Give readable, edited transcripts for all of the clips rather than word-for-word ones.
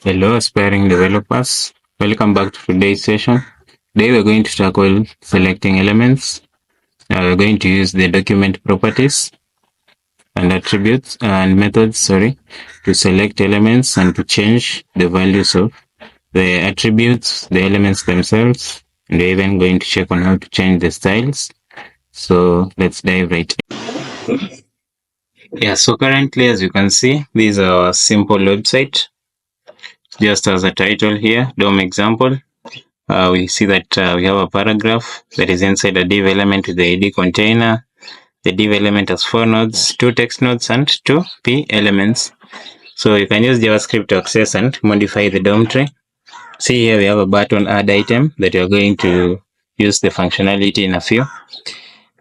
Hello, aspiring developers. Welcome back to today's session. Today we're going to tackle selecting elements. We're going to use the document properties and attributes and methods, to select elements and to change the values of the attributes, the elements themselves, and we're even going to check on how to change the styles. So let's dive right in. Yeah, so currently, as you can see, this is our simple website. Just as a title here, DOM example, we see that we have a paragraph that is inside a div element with the ID container. The div element has 4 nodes, 2 text nodes, and 2 p elements. So you can use JavaScript to access and modify the DOM tree. See here we have a button add item that you're going to use the functionality in a few.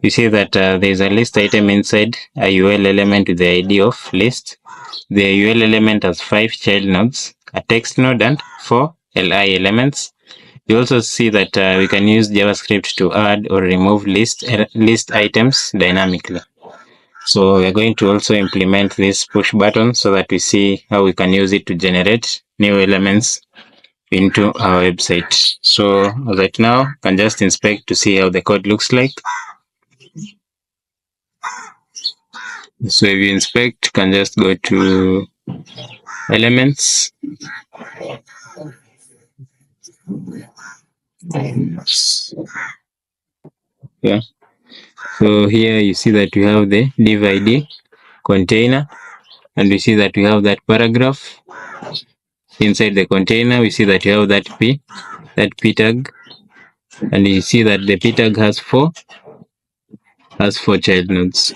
You see that there's a list item inside a UL element with the ID of list. The UL element has 5 child nodes, a text node, and 4 LI elements. You also see that we can use JavaScript to add or remove list items dynamically. So we're going to also implement this push button so that we see how we can use it to generate new elements into our website. So right now, you can just inspect to see how the code looks like. So if you inspect, you can just go to elements. Yeah. So here you see that we have the div ID container, and we see that we have that paragraph. Inside the container, we see that you have that p tag, and you see that the p tag has four child nodes.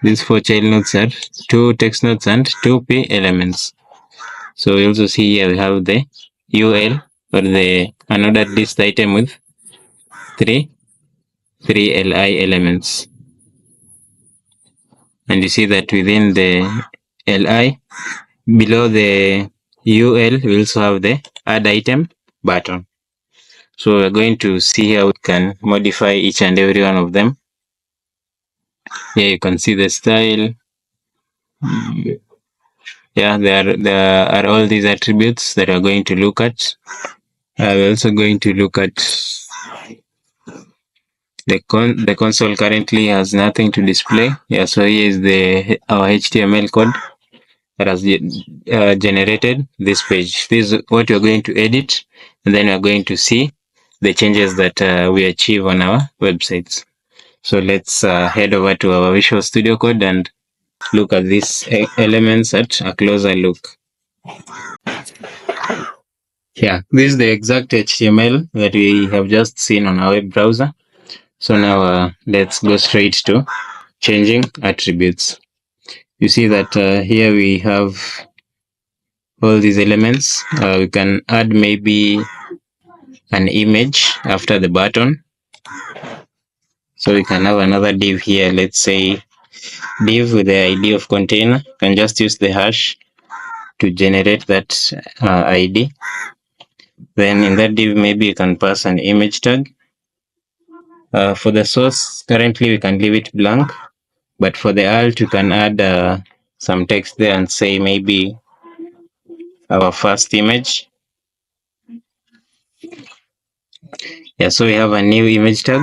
These 4 child nodes are 2 text nodes and 2 p elements. So we also see here we have the UL, or the unordered list item with 3 LI elements. And you see that within the LI, below the UL, we also have the add item button. So we're going to see how we can modify each and every one of them. Here you can see the style. Yeah, there are all these attributes that we're going to look at. We're also going to look at the console. Currently has nothing to display. Yeah, so here is our HTML code that has generated this page. This is what we're going to edit, and then we're going to see the changes that we achieve on our websites. So let's head over to our Visual Studio Code and look at these elements at a closer look. Yeah, this is the exact HTML that we have just seen on our web browser. So now let's go straight to changing attributes. You see that here we have all these elements. We can add maybe an image after the button. So we can have another div here. Let's say div with the ID of container. You can just use the hash to generate that ID. Then in that div, maybe you can pass an image tag. For the source, currently we can leave it blank, but for the alt, you can add some text there and say maybe our first image. Yeah, so we have a new image tag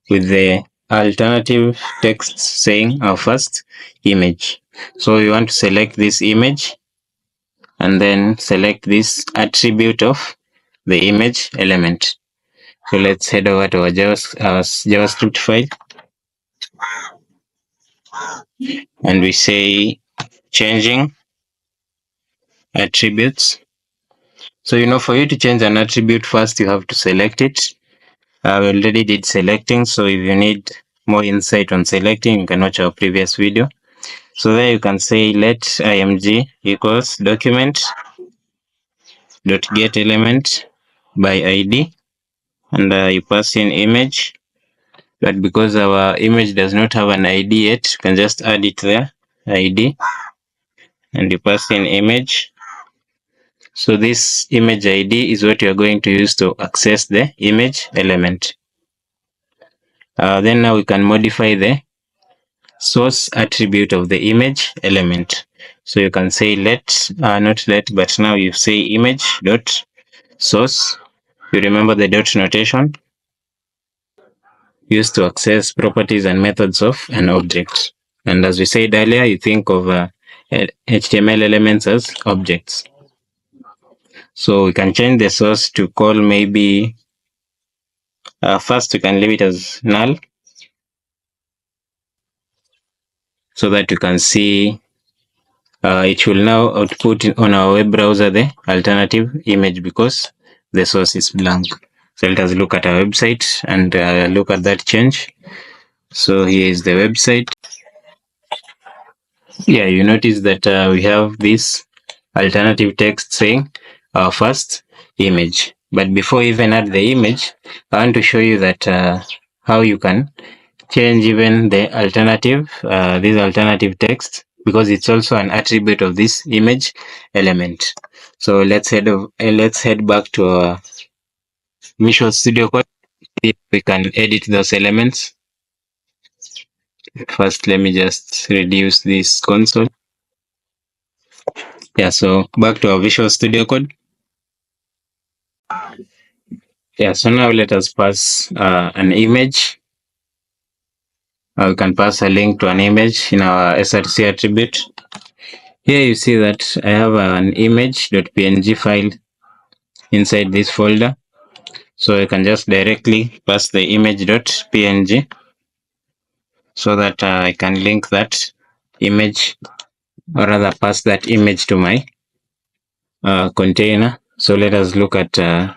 with the alternative text saying our first image. So we want to select this image and then select this attribute of the image element. So let's head over to our JavaScript file, and we say changing attributes. So for you to change an attribute, first you have to select it. We already did selecting, so if you need more insight on selecting, you can watch our previous video. So there you can say let img equals document dot get element by id, and you pass in image. But because our image does not have an ID yet, you can just add it there, ID, and you pass in image. So this image ID is what you're going to use to access the image element. Then now we can modify the source attribute of the image element. So you can say not let, but now you say image dot source. You remember the dot notation used to access properties and methods of an object. And as we said earlier, you think of HTML elements as objects. So we can change the source to call maybe, first we can leave it as null so that you can see it will now output on our web browser the alternative image because the source is blank. So let us look at our website and look at that change. So here is the website. Yeah, you notice that we have this alternative text saying our first image. But before we even add the image, I want to show you that how you can change even the alternative, this alternative text, because it's also an attribute of this image element. So let's head back to our Visual Studio Code. If we can edit those elements. First, let me just reduce this console. Yeah, so back to our Visual Studio Code. Yeah, so now let us pass an image. We can pass a link to an image in our src attribute. Here you see that I have an image.png file inside this folder. So I can just directly pass the image.png so that I can link that image, or rather pass that image to my container. So let us look at the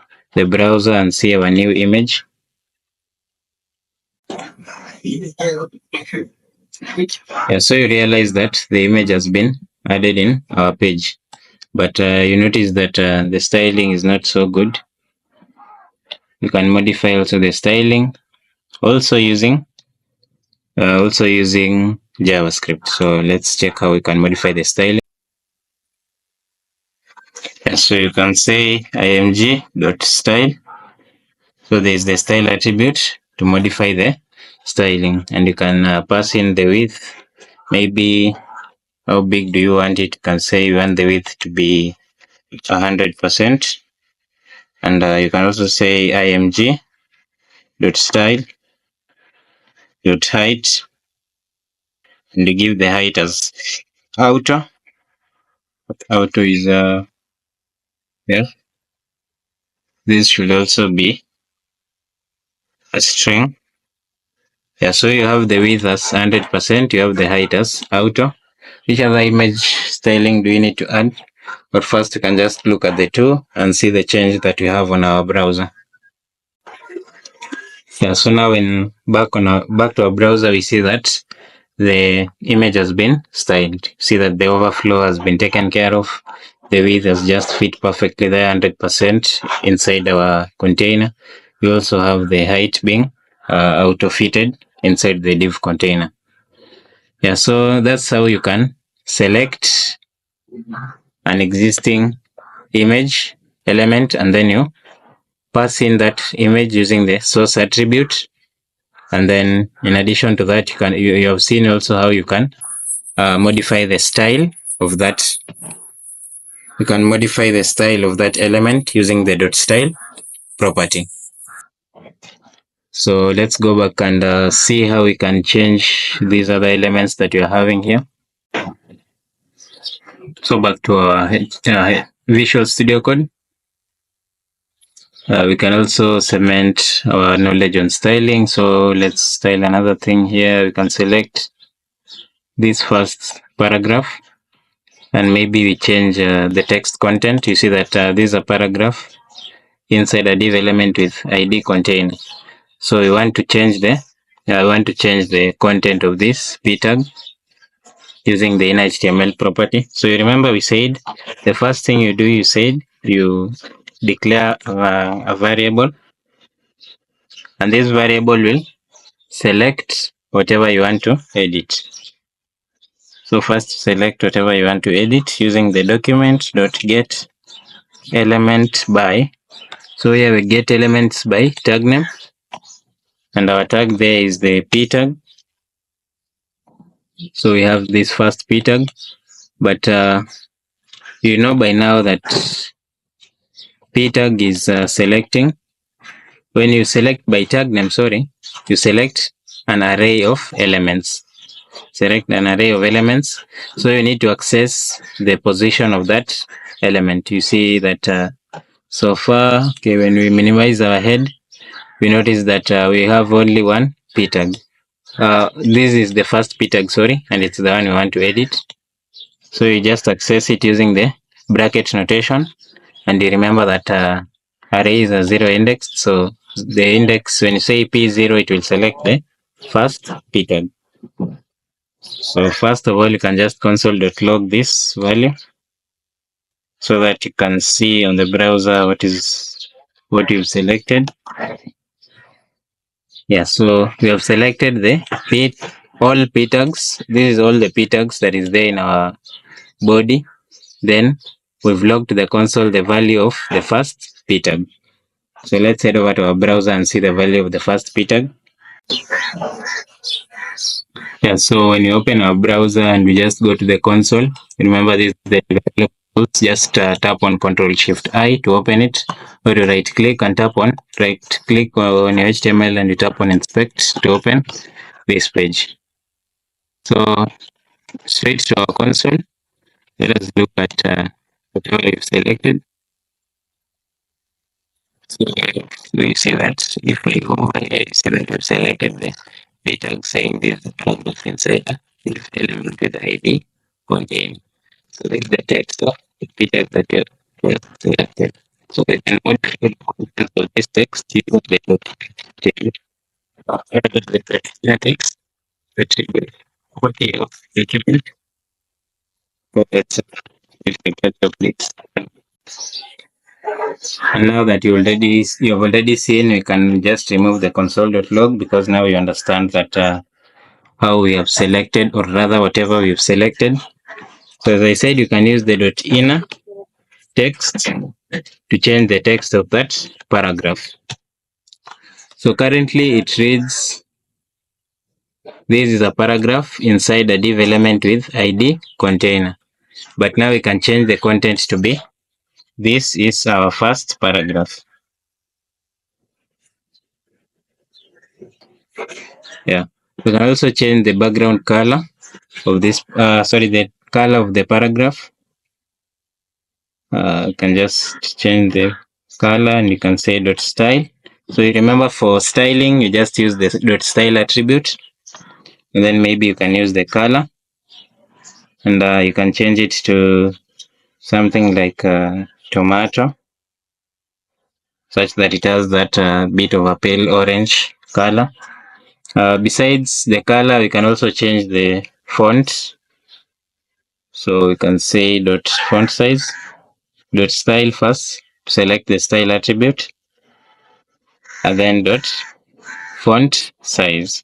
browser and see our new image. Yeah, so you realize that the image has been added in our page, but you notice that the styling is not so good. You can modify also the styling, also using JavaScript. So let's check how we can modify the styling. Yeah, so you can say img.style. So there is the style attribute to modify the styling, and you can pass in the width. Maybe how big do you want it? You can say you want the width to be 100%, and you can also say img.style.height, and you give the height as auto. Auto is yeah. This should also be a string. Yeah, so you have the width as 100%, you have the height as auto. Which other image styling do you need to add? But first you can just look at the two and see the change that we have on our browser. Yeah, so now when back to our browser, we see that the image has been styled. See that the overflow has been taken care of. The width has just fit perfectly there, 100% inside our container. We also have the height being auto-fitted inside the div container. Yeah, so that's how you can select an existing image element and then you pass in that image using the source attribute. And then in addition to that, you have seen also how you can modify the style of that. You can modify the style of that element using the .style property. So let's go back and see how we can change these other elements that you're having here. So back to our Visual Studio Code. We can also cement our knowledge on styling. So let's style another thing here. We can select this first paragraph and maybe we change the text content. You see that this is a paragraph inside a div element with ID container. So we want to change the content of this p tag using the inner HTML property. So you remember we said the first thing you do, you declare a variable, and this variable will select whatever you want to edit. So first select whatever you want to edit using the document.get element by. So here we get elements by tag name, and our tag there is the p tag. So we have this first p tag but you know by now that p tag is selecting. When you select by tag name, you select an array of elements. Select an array of elements. So you need to access the position of that element. You see that so far, okay, when we minimize our head, we notice that we have only one p tag. This is the first p tag, and it's the one we want to edit. So you just access it using the bracket notation, and you remember that array is a zero index. So the index, when you say p0, it will select the first p tag. So first of all, you can just console.log this value so that you can see on the browser what you've selected. Yeah, so we have selected all p tags. This is all the p tags that is there in our body. Then we've logged to the console the value of the first p tag. So let's head over to our browser and see the value of the first p tag. Yeah, so when you open our browser and we just go to the console, remember this is the developer tools. Just tap on Ctrl-Shift-I to open it, or you right click and tap on your HTML and you tap on inspect to open this page. So straight to our console, let us look at whatever you've selected. So you see that if we go over here, you see that we've selected the p tag saying this element inside this element with ID contain. So this is the text of the p tag that you have selected. So we can modify the content of this text using the table. The text, the table, quality of document. So let's get the please. And now that you've already seen, we can just remove the console.log because now you understand that how we have selected, or rather whatever we've selected. So as I said, you can use the .inner text to change the text of that paragraph. So currently it reads, this is a paragraph inside a div element with ID container. But now we can change the content to be, this is our first paragraph. Yeah. We can also change the background color of this, the color of the paragraph. You can just change the color and you can say .style. So you remember for styling, you just use the .style attribute, and then maybe you can use the color, and you can change it to something like tomato, such that it has that bit of a pale orange color. Besides the color, we can also change the font. So we can say font size, style first, select the style attribute, and then font size.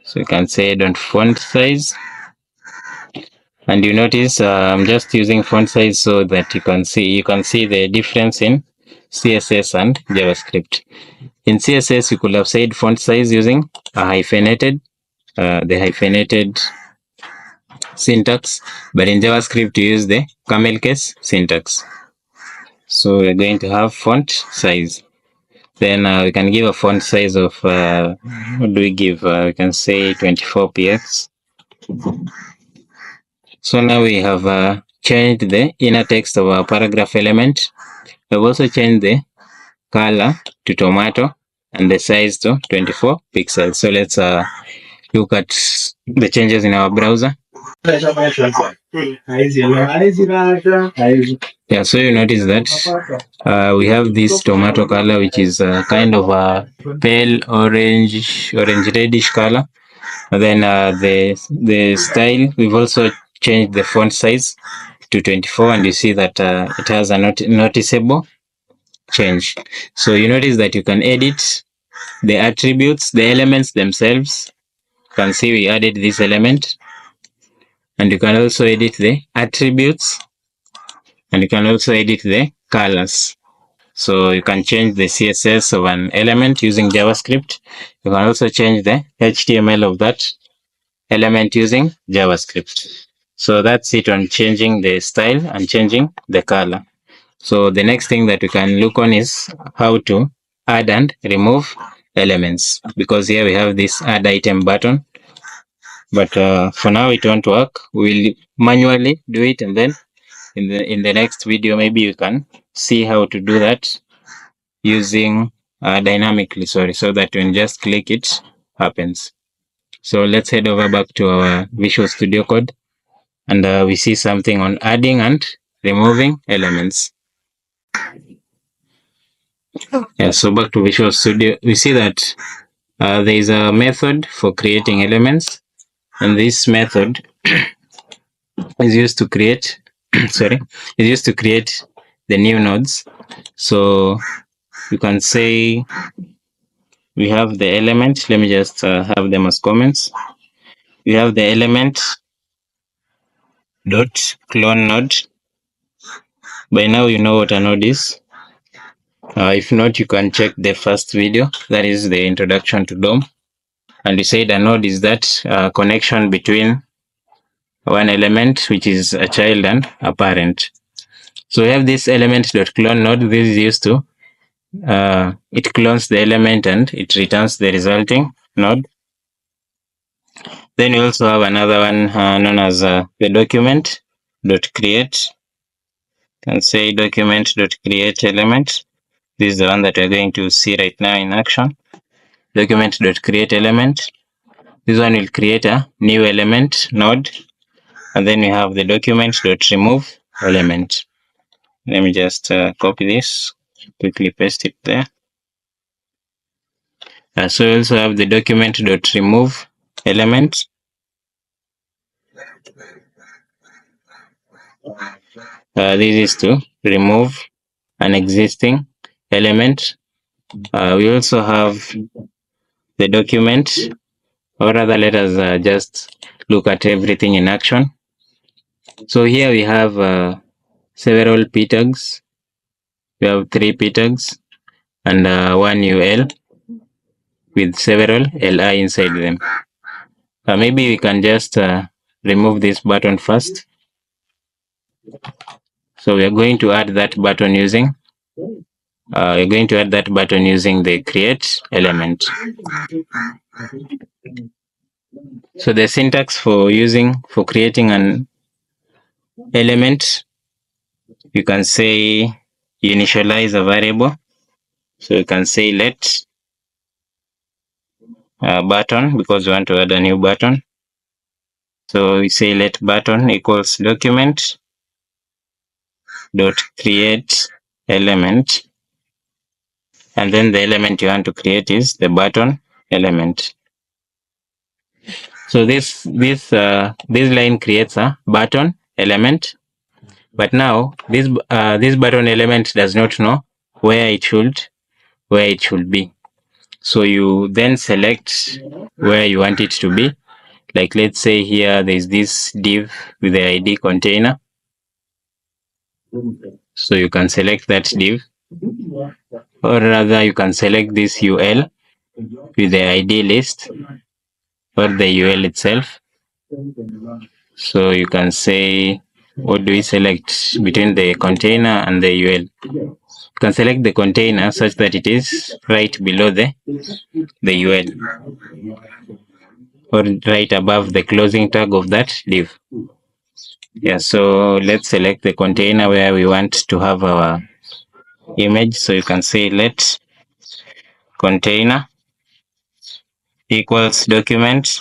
So you can say font size, and you notice I'm just using font size so that you can see the difference in CSS and JavaScript. In CSS, you could have said font size using a hyphenated, the hyphenated syntax, but in JavaScript you use the camel case syntax. So we're going to have font size. Then we can give a font size of, what do we give? We can say 24px. So now we have changed the inner text of our paragraph element. We've also changed the color to tomato and the size to 24 pixels. So let's look at the changes in our browser. Yeah, so you notice that we have this tomato color, which is kind of a pale orange reddish color. And then the style, we've also changed the font size to 24, and you see that it has a noticeable change. So you notice that you can edit the attributes, the elements themselves. You can see we added this element, and you can also edit the attributes, and you can also edit the colors. So you can change the CSS of an element using JavaScript. You can also change the HTML of that element using JavaScript. So that's it on changing the style and changing the color. So the next thing that we can look on is how to add and remove elements, because here we have this add item button, but for now it won't work. We'll manually do it, and then in the next video maybe you can see how to do that using dynamically, so that when just click it happens. So let's head over back to our Visual Studio Code, and we see something on adding and removing elements. Yeah, so back to Visual Studio, we see that there is a method for creating elements, and this method is used to create is used to create the new nodes. So you can say we have the element. Let me just have them as comments. We have the element dot clone node. By now you know what a node is. If not, you can check the first video, that is the introduction to DOM. And we said a node is that connection between one element, which is a child, and a parent. So we have this element.clone node. This is used to it clones the element and it returns the resulting node. Then we also have another one known as the document.create. You can say document.create element. This is the one that we're going to see right now in action. Document.create element. This one will create a new element node. And then we have the document.remove element. Let me just copy this, quickly paste it there. So we also have the document.remove element. This is to remove an existing element. We also have the document, or rather let us just look at everything in action. So here we have several p tags. We have 3 p tags and one UL with several LI inside them. Maybe we can just remove this button first. So we are going to add that button using the create element. So the syntax for creating an element, you can say you initialize a variable. So you can say let button, because we want to add a new button. So we say let button equals document dot create element, and then the element you want to create is the button element. So this line creates a button element, but now this button element does not know where it should be. So you then select where you want it to be. Like let's say here there's this div with the ID container. So you can select that div, or rather you can select this UL with the ID list, or the UL itself. So you can say, what do we select between the container and the UL? You can select the container such that it is right below the UL, or right above the closing tag of that div. Yeah, so let's select the container where we want to have our image. So you can say let container equals document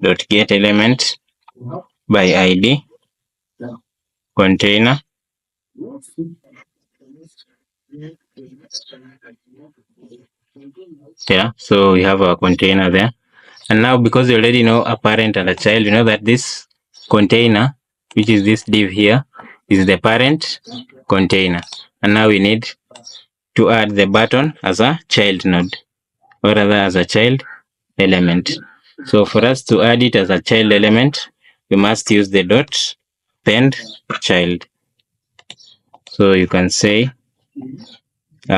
dot get element by ID container. Yeah, so we have our container there. And now, because you already know a parent and a child, you know that this container, which is this div here, is the parent container. And now we need to add the button as a child node, or rather as a child element. So for us to add it as a child element, we must use the dot append child. So you can say,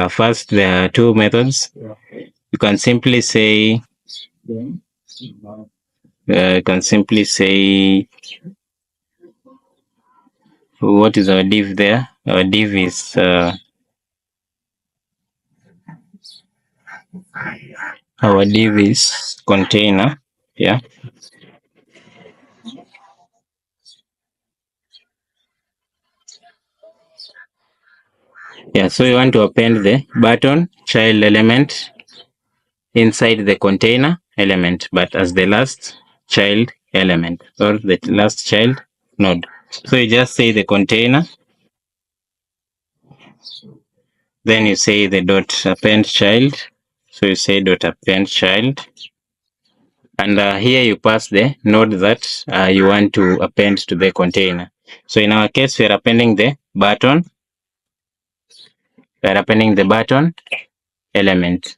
first there are two methods. You can simply say you can simply say, what is our div there? Our div is container. Yeah. Yeah, so you want to append the button child element inside the container element, but as the last child element or the last child node. So you just say the container, then you say the dot append child. So you say dot append child, and here you pass the node that you want to append to the container. So in our case, we are appending the button. We are appending the button element.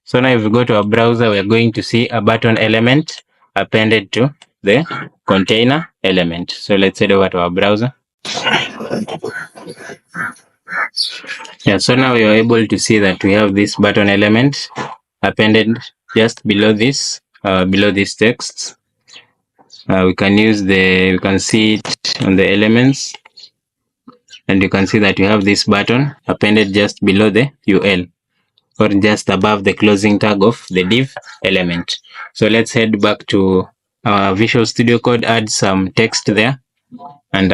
So now if we go to our browser, we are going to see a button element appended to the container element. So let's head over to our browser. Yeah, so now we are able to see that we have this button element appended just below this, below this text. We can see it on the elements, and you can see that you have this button appended just below the UL, or just above the closing tag of the div element. So let's head back to our Visual Studio Code, add some text there, and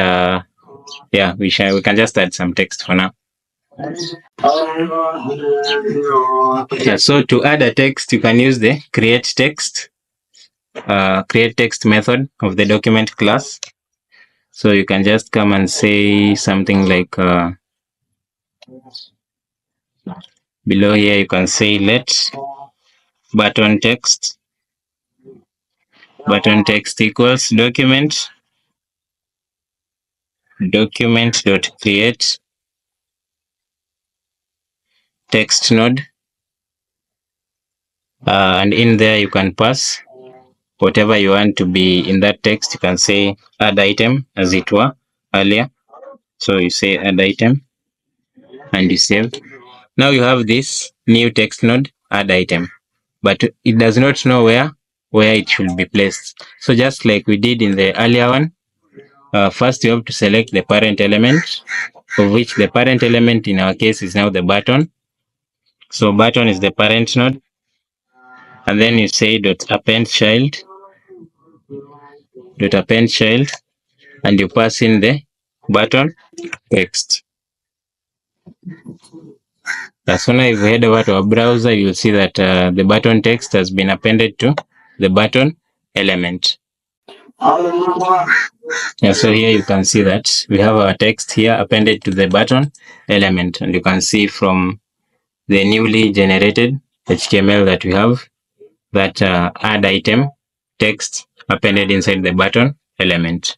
yeah, we can just add some text for now. Yeah, so to add a text, you can use the create text method of the document class. So you can just come and say something like below here, you can say let button text equals document dot create text node, and in there you can pass whatever you want to be in that text. You can say add item as it were earlier. So you say add item and you save. Now you have this new text node add item, but it does not know where it should be placed. So just like we did in the earlier one, first you have to select the parent element, of which the parent element in our case is now the button. So button is the parent node, and then you say dot append child, and you pass in the button text. As soon as you head over to our browser, you'll see that the button text has been appended to the button element. Yeah, so here you can see that we have our text here appended to the button element, and you can see from the newly generated HTML that we have that add item text appended inside the button element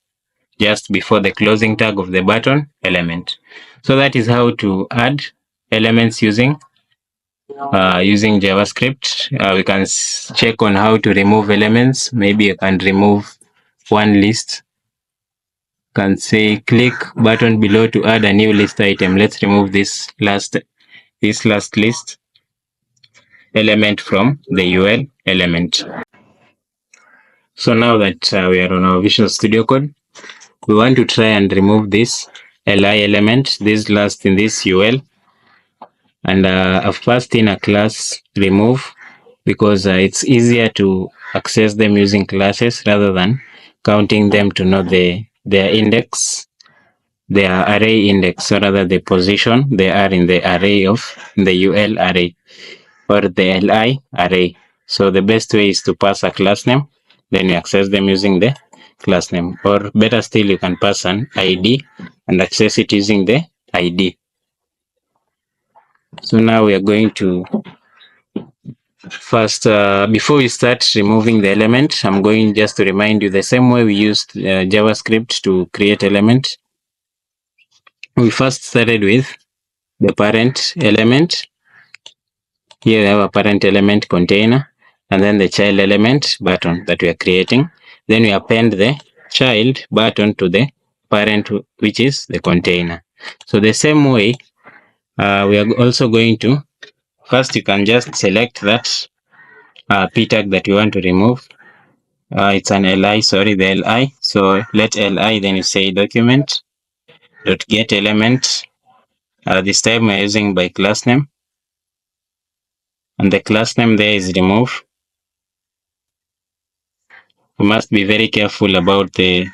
just before the closing tag of the button element. So that is how to add elements using JavaScript. We can check on how to remove elements. Maybe you can remove one list. You can say click button below to add a new list item. Let's remove this last list element from the UL element. So now that we are on our Visual Studio Code, we want to try and remove this li element, this last in this UL, and I've passed in a class remove because it's easier to access them using classes rather than counting them to know their index, their array index, so rather the position they are in the array of the UL array or the LI array. So the best way is to pass a class name, then you access them using the class name, or better still, you can pass an ID and access it using the ID. So now we are going to first, before we start removing the element, I'm going just to remind you the same way we used JavaScript to create element. We first started with the parent element. Here we have a parent element container, and then the child element button that we are creating. Then we append the child button to the parent, which is the container. So the same way, we are also going to, first you can just select that p tag that you want to remove. it's an li, sorry, the li. So let li, then you say document dot get element. This time we're using by class name, and the class name there is remove. We must be very careful about the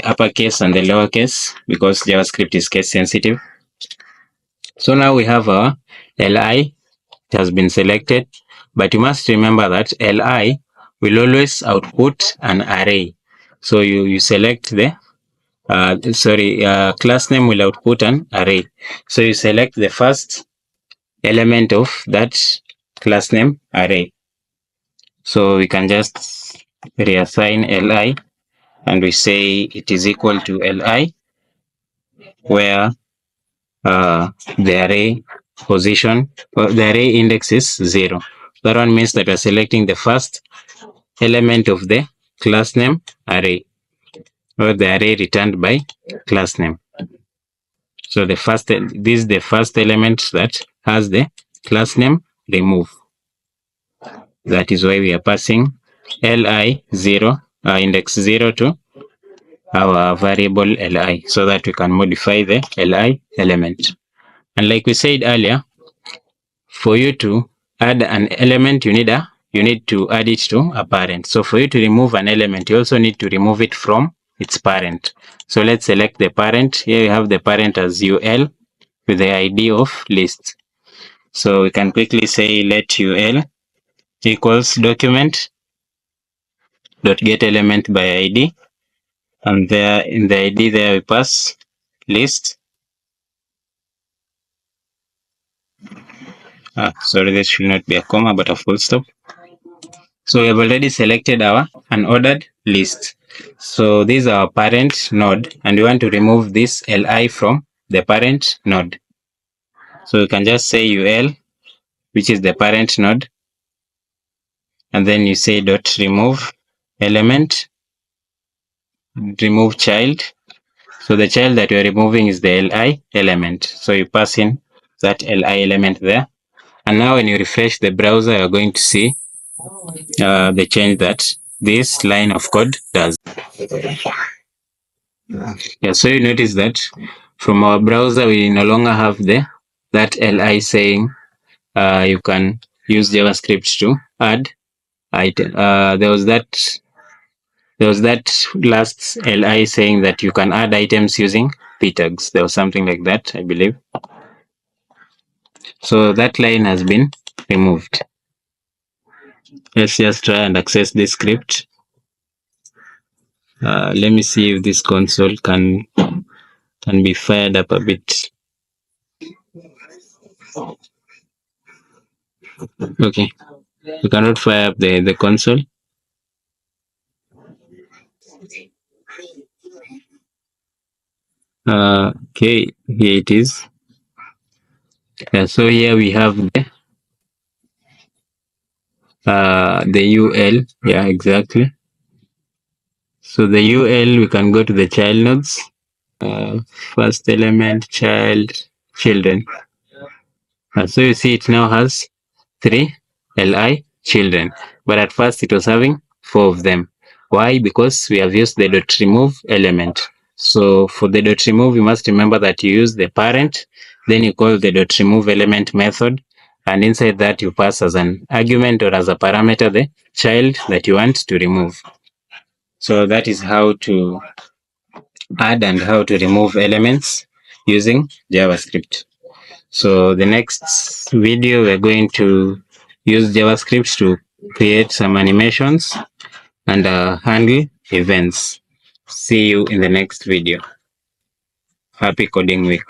uppercase and the lowercase because JavaScript is case sensitive. So now we have our li. It has been selected, but you must remember that li will always output an array. So you select the class name will output an array. So you select the first element of that class name array. So we can just reassign li, and we say it is equal to li, where the array position, the array index is 0. That one means that we are selecting the first element of the class name array, or the array returned by class name. So this is the first element that has the class name remove. That is why we are passing li 0, index 0 to our variable li, so that we can modify the li element. And like we said earlier, for you to add an element, you need to add it to a parent. So for you to remove an element, you also need to remove it from its parent. So let's select the parent. Here we have the parent as ul with the ID of list. So we can quickly say let ul equals document dot get element by ID, and there in the ID there we pass list. Sorry, this should not be a comma but a full stop. So we have already selected our unordered list. So this is our parent node, and we want to remove this li from the parent node. So we can just say ul, which is the parent node, and then you say dot remove element, remove child. So the child that we are removing is the li element. So you pass in that li element there. And now when you refresh the browser, you're going to see the change that this line of code does. Yeah, so you notice that from our browser, we no longer have that li saying you can use JavaScript to add item. There was that last li saying that you can add items using p tags. There was something like that, I believe. So that line has been removed. Let's just try and access this script. Let me see if this console can be fired up a bit. Okay, we cannot fire up the console. Okay, here it is. Yeah, so here we have the ul. Yeah, exactly. So the ul, we can go to the child nodes. First element, child, children. So you see it now has 3 li children, but at first it was having 4 of them. Why? Because we have used the dot remove element. So for the dot remove, you must remember that you use the parent, then you call the dot remove element method, and inside that you pass as an argument or as a parameter the child that you want to remove. So that is how to add and how to remove elements using JavaScript. So the next video, we're going to use JavaScript to create some animations and handle events. See you in the next video. Happy coding week.